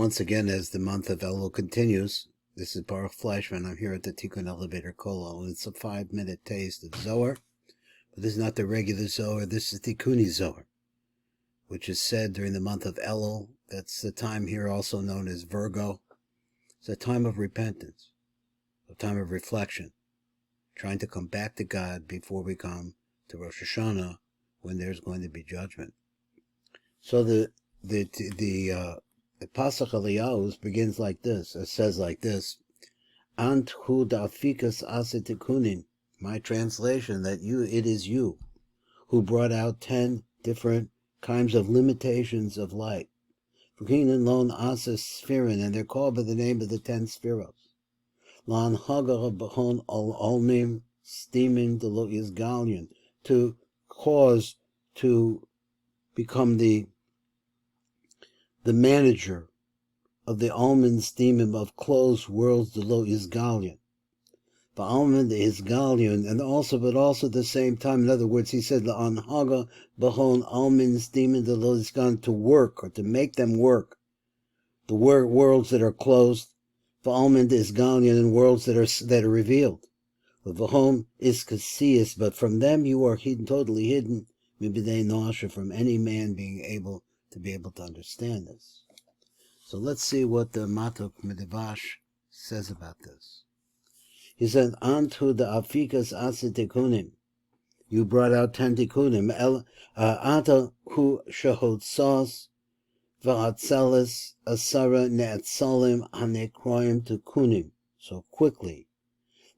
once again, as the month of Elul continues, this is Baruch Fleischman. I'm here at the Tikkun Elevator Kolo, and it's a 5-minute taste of Zohar. But this is not the regular Zohar. This is TIKUNEI Zohar, which is said during the month of Elul. That's the time here also known as Virgo. It's a time of repentance, a time of reflection, trying to come back to God before we come to Rosh Hashanah, when there's going to be judgment. So the Pasach Eliyahu begins like this. It says like this: Ant hu da'afikas ase tikunim. My translation, that it is you who brought out 10 different kinds of limitations of light. Fukinan lon ase spherin, and they're called by the name of the 10 spheros. Lan hagar b'chon al almim steaming the lo yizgalion, to cause to become the manager of the almond steaming of closed worlds, the lo yizgalion. The almond is galion, and also, but also at the same time, in other words, he said the anhaga bahon almond steaming the lo yizgalion, to work or to make them work. The worlds that are closed, the almond is galion, and worlds that are revealed. The vahom is kasias, but from them you are hidden, totally hidden, mibidei noasha, from any man being able to understand this. So let's see what the Matok Midrash says about this. He said, Antu the afikas ase tikunim. You brought out 10 tikunim. Ata hu shahot sos v'hatzeles asara ne'atzalim hanekroim tikunim. So quickly,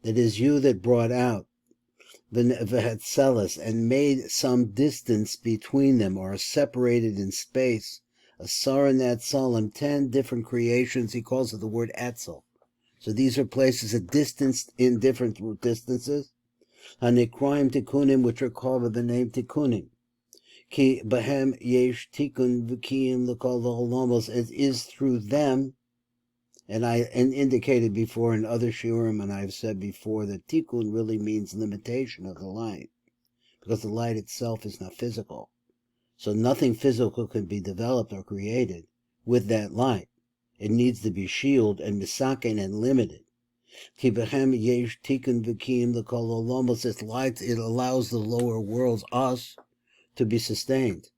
that is you that brought out v'hatzeles and made some distance between them, or separated in space. Asara ne'atzalim, 10 different creations. He calls it the word atzel. So these are places at distance, in different distances. Hanekroim tikunim, which are called by the name tikunim. Ki bahem yesh tikun v'kiyim l'kol ha'olamos. It is through them, and indicated before in other shiurim, and I've said before that tikun really means limitation of the light, because the light itself is not physical. So nothing physical can be developed or created with that light. It needs to be shielded and misaken and limited. Ki behem yesh tikun v'kiyim l'kol ha'olamos. This light, it allows the lower worlds, us, to be sustained.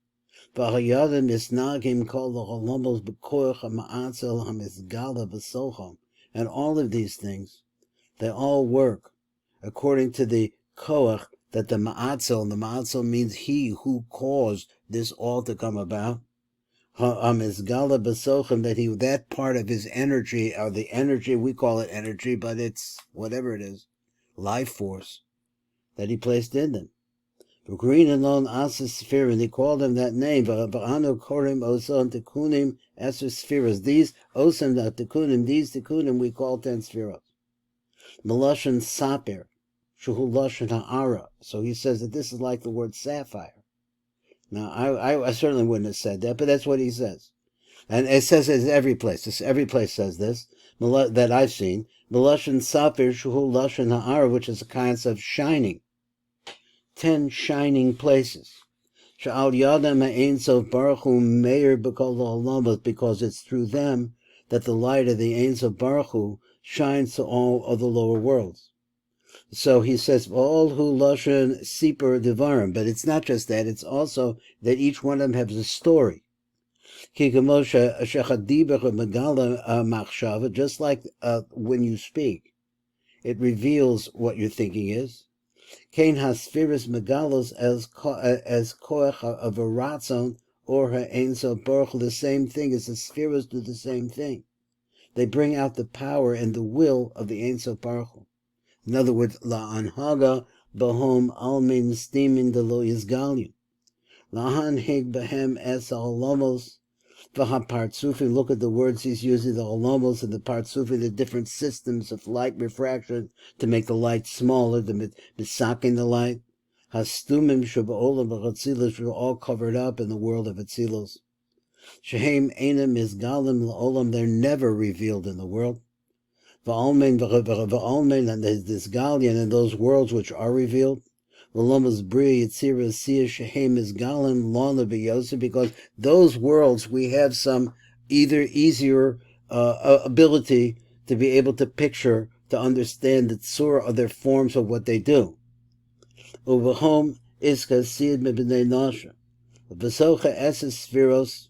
V'hayadim isnagim kol ha'olamos b'koach ha'ma'atzel ha'mizgala b'socham. And all of these things, they all work according to the koach that the ma'atzel means he who caused this all to come about. Ha'mizgala b'socham, that part of his energy, or the energy, we call it energy, but it's whatever it is, life force, that he placed in them. Green alone asis sphere, and he called him that name. V'anu korim oson tikunim eser spheres. These oson tikunim, these tikunim we call 10 spheres. Meloshen sapir, shuhu loshen ha'ara. So he says that this is like the word sapphire. Now, I certainly wouldn't have said that, but that's what he says. And it says it every place. Every place says this, that I've seen. Meloshen sapir, shuhu loshen ha'ara, which is a concept of shining. 10 shining places. Sha'al yadam ha'ein sof baruch hu meir b'kol ha'olamos, because it's through them that the light of the Ein Sof Baruch Hu shines to all of the lower worlds. So he says, all who lashon sipur devarim, but it's not just that, it's also that each one of them has a story. Ki kamosha shechadibach megala machshava, just like when you speak, it reveals what your thinking is. Kain haspheres megalos as koach of a ratzon or her Ein Sof Baruch Hu. The same thing as the spheres do the same thing. They bring out the power and the will of the Ein Sof Baruch Hu. In other words, la anhaga bahom almin steamin de lo yizgalion. Lahan hig bahem es alomos v'ha partsufi. Look at the words he's using, the alomos and the partsufi, the different systems of light refraction to make the light smaller, the misakin the light. Hastumim shaba'olam v'chatzilus were all covered up in the world of Atzilos. Shehem einam izgalim la'olam, they're never revealed in the world. V'almein and this Galion and those worlds which are revealed. V'lomas bri yitzira siyah shehem izgalim lana b'yosef, because those worlds we have some either easier ability to be able to picture, to understand the tzura of their forms of what they do. Uvahom iska sid mebnei nasha. V'socha eses spheros,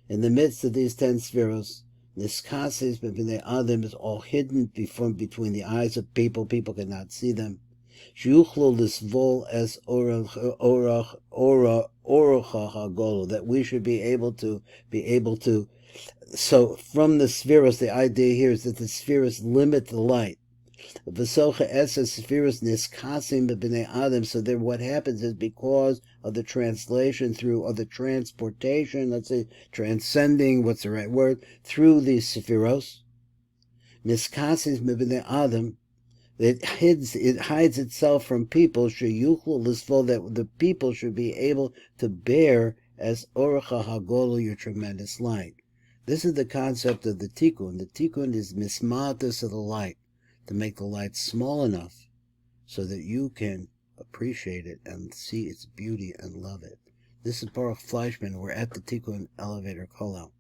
in the midst of these 10 spheros, niskases mebnei adam is all hidden between the eyes of people. People cannot see them. Shuyuchlo lisvol es orocha hagolo, that we should be able to. So from the spheros, the idea here is that the spheros limit the light. V'socha esa spheros niskasim b'bnei adam. So then what happens is, because of the translation through, or the transportation, let's say transcending, what's the right word, through these spheros, niskasim b'bnei adam, it hides itself from people, sheyuchlu lisvol, that the people should be able to bear as oracha hagolo, your tremendous light. This is the concept of the tikkun. The tikkun is mismatus of the light, to make the light small enough so that you can appreciate it and see its beauty and love it. This is Baruch Fleischman. We're at the Tikkun Elevator Kollel.